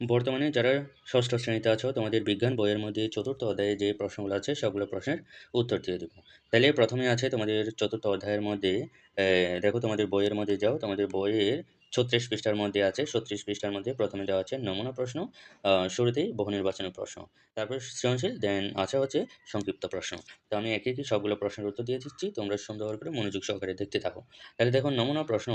বর্তমানে যারা ষষ্ঠ শ্রেণীতে আছো তোমাদের বিজ্ঞান বইয়ের মধ্যে চতুর্থ অধ্যায়ে যে প্রশ্নগুলো আছে সবগুলো প্রশ্নের উত্তর দিয়ে দেবো। তাহলে প্রথমে আছে তোমাদের চতুর্থ অধ্যায়ের মধ্যে দেখো তোমাদের বইয়ের মধ্যে যাও, তোমাদের বইয়ের ৩৬ পৃষ্ঠার মধ্যে আছে। ৩৬ পৃষ্ঠার মধ্যে প্রথমে দেওয়া আছে নমুনা প্রশ্ন, শুরুতেই বহু নির্বাচনী প্রশ্ন, তারপর সৃজনশীল, দেন আছে হচ্ছে সংক্ষিপ্ত প্রশ্ন। তো আমি একে একে সবগুলো প্রশ্নের উত্তর দিয়ে দিচ্ছি, তোমরা সুন্দর করে মনোযোগ সহকারে দেখতে থাকো। তাহলে দেখো নমুনা প্রশ্ন,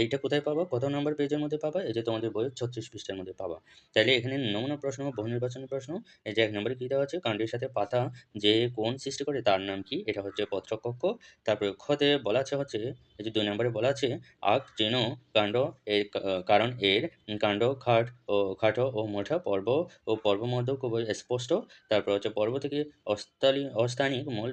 এইটা কোথায় পাবা, কত নম্বর পেজের মধ্যে পাবা? এই যে তোমাদের বইয়ের ৩৬ পৃষ্ঠার মধ্যে পাবা। তাইলে এখানে নমুনা প্রশ্ন, বহু নির্বাচনী প্রশ্ন। এই যে ১ নম্বরে কি দেওয়া আছে, কাণ্ডের সাথে পাতা যে কোণ সৃষ্টি করে তার নাম কি? এটা হচ্ছে পত্রকক্ষ। তারপরে খতে বলা আছে হচ্ছে, এই যে ২ নম্বরে বলা আছে আঁক যেন কাণ্ড এর কারণ এর কাণ্ড খাটো ও মোটা, পর্ব ও পর্বমধ্য খুবই স্পষ্ট। তারপর হচ্ছে পর্ব থেকে অস্থানিক মূল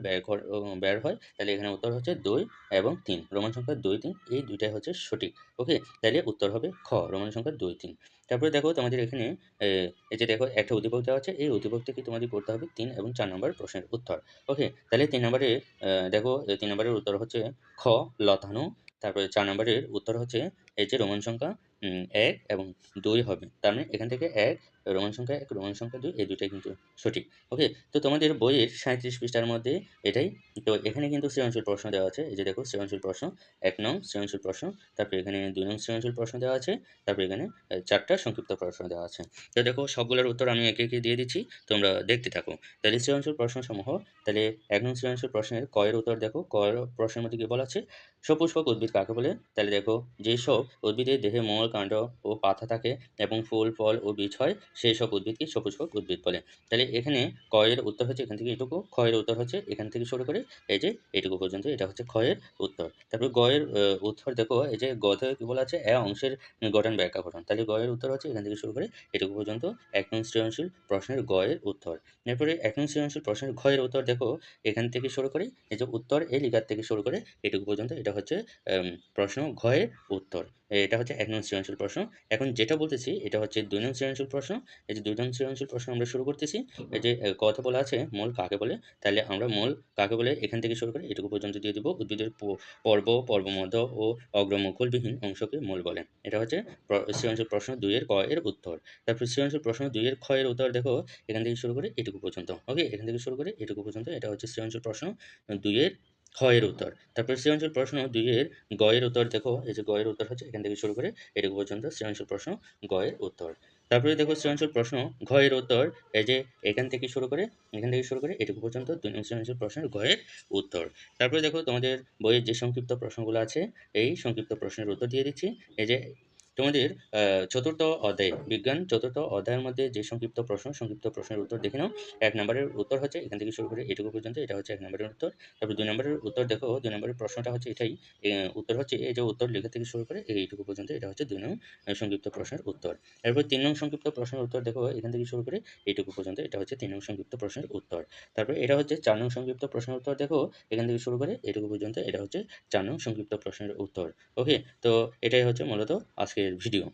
বের হয়। তাহলে এখানে উত্তর হচ্ছে ২ এবং ৩। রোমান সংখ্যা ২, ৩ এই ২ টাই হচ্ছে সঠিক। ওকে? তাইলে উত্তর হবে খ, রোমান সংখ্যা ২, ৩। তারপরে দেখো তোমাদের এখানে এ এই যে দেখো একটা উদ্দীপক দেওয়া আছে। এই উদ্দীপক থেকে তোমাদের করতে হবে ৩ এবং ৪ নম্বর প্রশ্নের উত্তর। ওকে? তাহলে ৩ নম্বরে দেখো ৩ নম্বরের উত্তর হচ্ছে খ, লতানো। তারপরে ৪ নম্বরের উত্তর হচ্ছে এই যে রোমান সংখ্যা ১ এবং ২ হবে। তার মানে এখান থেকে ১, রোমান সংখ্যা ১, রোমান সংখ্যা ২ এই ২ টাই কিন্তু সঠিক। ওকে? তো তোমাদের বইয়ের ৩৭ পৃষ্ঠার মধ্যে এটাই। তো এখানে কিন্তু সৃজনশীল প্রশ্ন দেওয়া আছে। এই যে দেখো সৃজনশীল প্রশ্ন, ১ নং সৃজনশীল প্রশ্ন, তারপরে এখানে ২ নং সৃজনশীল প্রশ্ন দেওয়া আছে, তারপরে এখানে ৪ টা সংক্ষিপ্ত প্রশ্ন দেওয়া আছে। তো দেখো সবগুলোর উত্তর আমি একে, একে দিয়ে দিচ্ছি। তোমরা দেখতে থাকো। তাহলে সৃজনশীল প্রশ্নসমূহ, তাহলে ১ নং সৃজনশীল প্রশ্নের ক এর উত্তর দেখো। ক এর প্রশ্নের মধ্যে কি বলা আছে? সপুষ্পক উদ্ভিদ কাকে বলে? তাহলে দেখো যেসব উদ্ভিদের দেহে মূল, কাণ্ড ও পাতা থাকে এবং ফুল, ফল ও বীজ হয় সেই সব উদ্ভিদকে সপুষ্পক উদ্ভিদ বলে। তাহলে এখানে ক এর উত্তর হচ্ছে এখান থেকে এটুকু, খ এর উত্তর হচ্ছে এখান থেকে শুরু করে এই যে এটুকু পর্যন্ত, এটা হচ্ছে খ এর উত্তর। তারপরে গ এর উত্তর দেখো, এই যে গ তে কি বলা আছে? অংশের গঠন, ব্যাখ্যা গঠন। তাহলে গ এর উত্তর হচ্ছে এখান থেকে শুরু করে এটুকু পর্যন্ত ১ নং সৃজনশীল প্রশ্নের গ এর উত্তর। এরপরে ১ নং সৃজনশীল প্রশ্নের ঘ এর উত্তর দেখো, এখান থেকে শুরু করে এই যে উত্তর এই লেখার থেকে শুরু করে এটুকু পর্যন্ত, এটা হচ্ছে প্রশ্ন ঘ এর উত্তর। এটা হচ্ছে ১ নং সৃজনশীল প্রশ্ন। এখন যেটা বলতেছি এটা হচ্ছে ২ নং সৃজনশীল প্রশ্ন। এই যে ২ নং সৃজনশীল প্রশ্ন আমরা শুরু করতেছি। এই যে ক তে বলা আছে মূল কাকে বলে? তাহলে আমরা মূল কাকে বলে এখান থেকে শুরু করে এটুকু পর্যন্ত দিয়ে দিব। উদ্ভিদের পর্ব, পর্বমধ্য ও অগ্রমুকুলবিহীন অংশকে মূল বলে। এটা হচ্ছে সৃজনশীল প্রশ্ন ২ এর ক এর উত্তর। তারপর সৃজনশীল প্রশ্ন ২ এর খ এর উত্তর দেখো, এখান থেকে শুরু করে এটুকু পর্যন্ত। ওকে? এখান থেকে শুরু করে এটুকু পর্যন্ত, এটা হচ্ছে সৃজনশীল প্রশ্ন ২ এর খ এর উত্তর। তারপর সৃজনশীল প্রশ্ন ২ এর গ এর উত্তর দেখো, এই যে গ এর উত্তর হচ্ছে এখান থেকে শুরু করে এটুকু পর্যন্ত সৃজনশীল প্রশ্ন গ এর উত্তর। তারপরে দেখো সৃজনশীল প্রশ্ন ঘ এর উত্তর, এই যে এখান থেকে শুরু করে এটুকু পর্যন্ত ২ নং সৃজনশীল প্রশ্নের ঘ এর উত্তর। তারপরে দেখো তোমাদের বইয়ের যে সংক্ষিপ্ত প্রশ্নগুলো আছে, এই সংক্ষিপ্ত প্রশ্নের উত্তর দিয়ে দিচ্ছি। এই যে তোমাদের চতুর্থ অধ্যায়ে, বিজ্ঞান চতুর্থ অধ্যায়ের মধ্যে যে সংক্ষিপ্ত প্রশ্ন, সংক্ষিপ্ত প্রশ্নের উত্তর দেখে নাও। ১ নম্বরের উত্তর হচ্ছে এখান থেকে শুরু করে এটুকু পর্যন্ত, এটা হচ্ছে ১ নম্বরের উত্তর। তারপর ২ নম্বরের উত্তর দেখো, ২ নম্বরের প্রশ্নটা হচ্ছে এটাই। উত্তর হচ্ছে এই যে উত্তর লেখা থেকে শুরু করে এইটুকু পর্যন্ত, এটা হচ্ছে ২ নং সংক্ষিপ্ত প্রশ্নের উত্তর। এরপর ৩ নং সংক্ষিপ্ত প্রশ্নের উত্তর দেখো, এখান থেকে শুরু করে এইটুকু পর্যন্ত, এটা হচ্ছে ৩ নং সংক্ষিপ্ত প্রশ্নের উত্তর। তারপরে এটা হচ্ছে ৪ নং সংক্ষিপ্ত প্রশ্নের উত্তর দেখো, এখান থেকে শুরু করে এটুকু পর্যন্ত, এটা হচ্ছে ৪ নং সংক্ষিপ্ত প্রশ্নের উত্তর। ওকে? তো এটাই হচ্ছে মূলত আজকের ভিডিও।